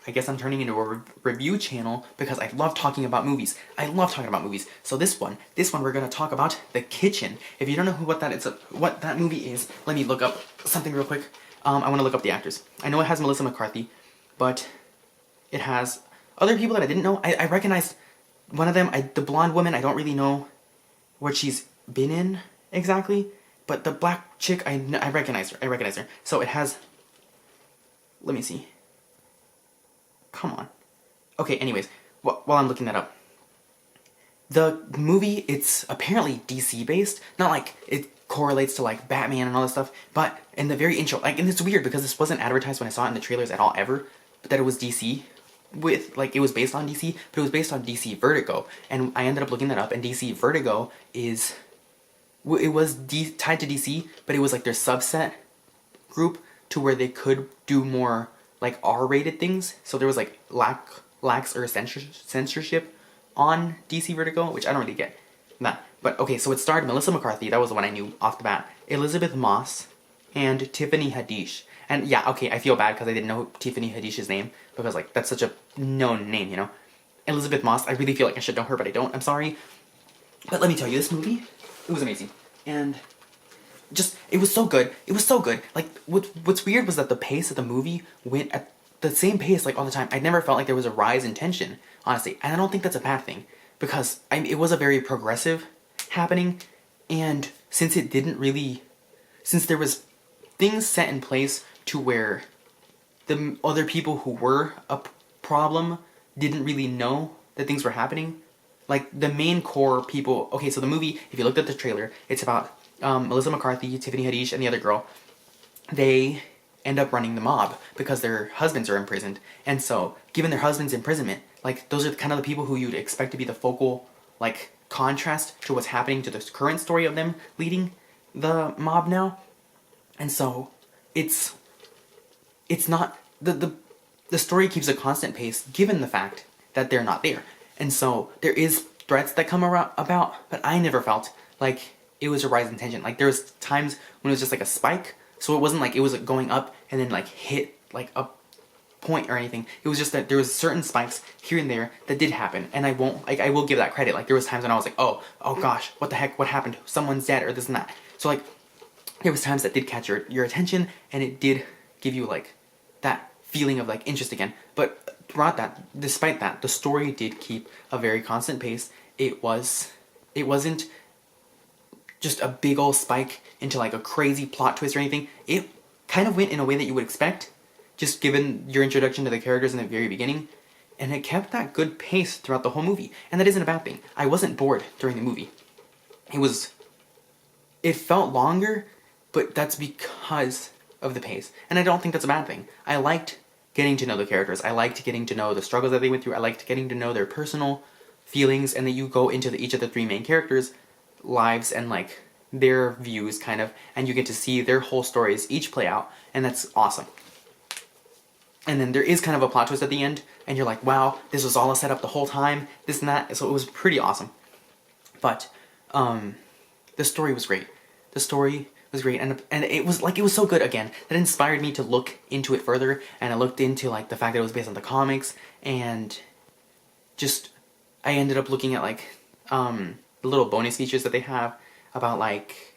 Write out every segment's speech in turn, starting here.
I guess I'm turning into a review channel because I love talking about movies. I love talking about movies. So this one we're gonna talk about The Kitchen. If you don't know what that movie is, let me look up something real quick. I want to look up the actors. I know it has Melissa McCarthy, but it has other people that I didn't know. I recognized one of them. The blonde woman. I don't really know what she's been in exactly, but the black chick, I recognize her. I recognize her. So it has. Let me see. Come on. Okay, anyways, while I'm looking that up. The movie, it's apparently DC based. Not like it correlates to like Batman and all this stuff, but in the very intro, like, and it's weird because this wasn't advertised when I saw it in the trailers at all ever, but that it was DC with, like, it was based on DC, but it was based on DC Vertigo. And I ended up looking that up, and DC Vertigo is, it was tied to DC, but it was like their subset group to where they could do more like R-rated things. So there was like lax or censorship on DC Vertigo, which I don't really get that. But okay, so it starred Melissa McCarthy, that was the one I knew off the bat, Elizabeth Moss, and Tiffany Haddish. And yeah, okay, I feel bad because I didn't know Tiffany Haddish's name, because like that's such a known name, you know. Elizabeth Moss, I really feel like I should know her, but I don't. I'm sorry. But let me tell you, this movie, it was amazing. And just, it was so good. It was so good. Like, what's weird was that the pace of the movie went at the same pace, like, all the time. I never felt like there was a rise in tension, honestly. And I don't think that's a bad thing, because it was a very progressive happening, and since it didn't really, since there was things set in place to where the other people who were a problem didn't really know that things were happening. Like, the main core people, okay, so the movie, if you looked at the trailer, it's about Melissa McCarthy, Tiffany Haddish, and the other girl. They end up running the mob because their husbands are imprisoned. And so, given their husband's imprisonment, like, those are kind of the people who you'd expect to be the focal, like, contrast to what's happening to the current story of them leading the mob now. And so, it's not, the story keeps a constant pace given the fact that they're not there. And so, there is threats that come about, but I never felt like it was a rise in tension. Like, there was times when it was just like a spike, so it wasn't like it was going up and then like hit like a point or anything. It was just that there was certain spikes here and there that did happen, and I will give that credit. Like, there was times when I was like, oh gosh, what the heck, what happened? Someone's dead or this and that. So like, there was times that did catch your attention, and it did give you like that feeling of like interest again. But throughout that, despite that, the story did keep a very constant pace. It wasn't just a big old spike into like a crazy plot twist or anything. It kind of went in a way that you would expect, just given your introduction to the characters in the very beginning, and it kept that good pace throughout the whole movie, and that isn't a bad thing. I wasn't bored during the movie. It felt longer, but that's because of the pace, and I don't think that's a bad thing. I liked getting to know the characters. I liked getting to know the struggles that they went through. I liked getting to know their personal feelings, and that you go into each of the three main characters' lives and like their views kind of, and you get to see their whole stories each play out, and that's awesome. And then there is kind of a plot twist at the end, and you're like, wow, this was all a setup the whole time, this and that. So it was pretty awesome. But the story was great. The story was great, and it was so good again that inspired me to look into it further, and I looked into like the fact that it was based on the comics, and just I ended up looking at like the little bonus features that they have about like,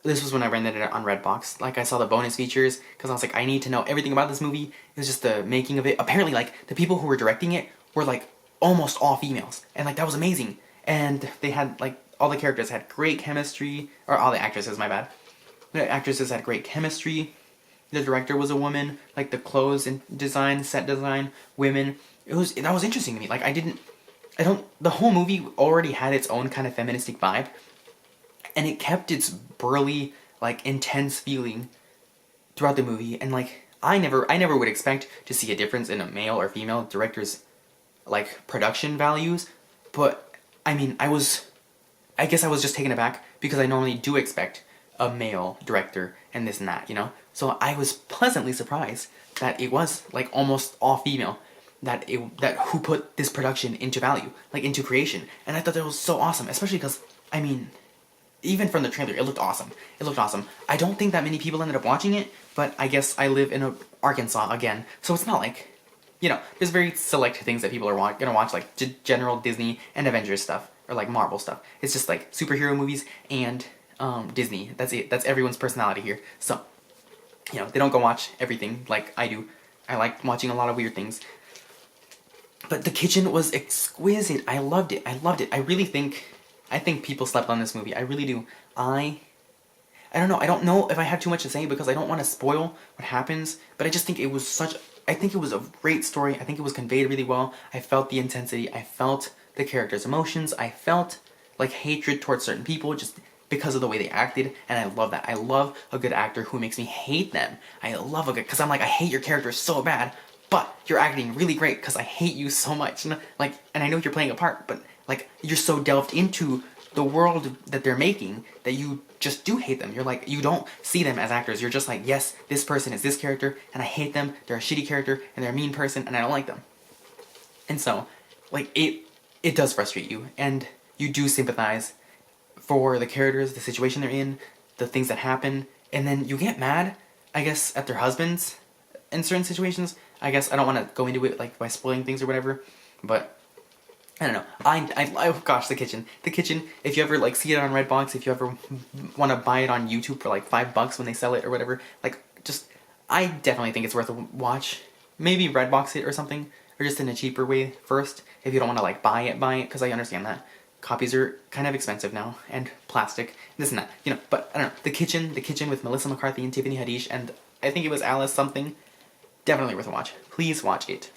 this was when I rented it on Redbox. Like, I saw the bonus features because I was like, I need to know everything about this movie. It was just the making of it. Apparently, like, the people who were directing it were like almost all females, and like that was amazing. And they had like, all the characters had great chemistry, or all the actresses, my bad. The actresses had great chemistry. The director was a woman. Like, the clothes and design, set design, women. That was interesting to me. Like, the whole movie already had its own kind of feministic vibe, and it kept its burly, like, intense feeling throughout the movie. And like, I never would expect to see a difference in a male or female director's like production values, but I mean, I guess I was just taken aback because I normally do expect a male director and this and that, you know? So I was pleasantly surprised that it was like almost all female, that who put this production into value, like into creation. And I thought that was so awesome, especially because, I mean, even from the trailer, it looked awesome. It looked awesome. I don't think that many people ended up watching it, but I guess I live in Arkansas again, so it's not like, you know, there's very select things that people are gonna watch, like general Disney and Avengers stuff, or like Marvel stuff. It's just like superhero movies and Disney. That's it. That's everyone's personality here. So, you know, they don't go watch everything like I do. I like watching a lot of weird things. But The Kitchen was exquisite. I loved it. I loved it. I think people slept on this movie. I really do. I don't know. I don't know if I have too much to say because I don't want to spoil what happens, but I just think it was I think it was a great story. I think it was conveyed really well. I felt the intensity. I felt the characters' emotions. I felt like hatred towards certain people just because of the way they acted, and I love that. I love a good actor who makes me hate them. I love a good, because I'm like, I hate your character so bad, but you're acting really great because I hate you so much. And like, and I know you're playing a part, but like, you're so delved into the world that they're making that you just do hate them. You're like, you don't see them as actors. You're just like, yes, this person is this character, and I hate them. They're a shitty character, and they're a mean person, and I don't like them. And so, like, it does frustrate you, and you do sympathize for the characters, the situation they're in, the things that happen, and then you get mad, I guess, at their husbands in certain situations. I guess I don't want to go into it like by spoiling things or whatever, but I don't know. Oh gosh, The Kitchen. The Kitchen, if you ever like see it on Redbox, if you ever want to buy it on YouTube for like $5 when they sell it or whatever, like just, I definitely think it's worth a watch. Maybe Redbox it or something, or just in a cheaper way first, if you don't want to like buy it, because I understand that. Copies are kind of expensive now, and plastic, this and that, you know, but I don't know. The Kitchen with Melissa McCarthy and Tiffany Haddish, and I think it was Alice something. Definitely worth a watch. Please watch it.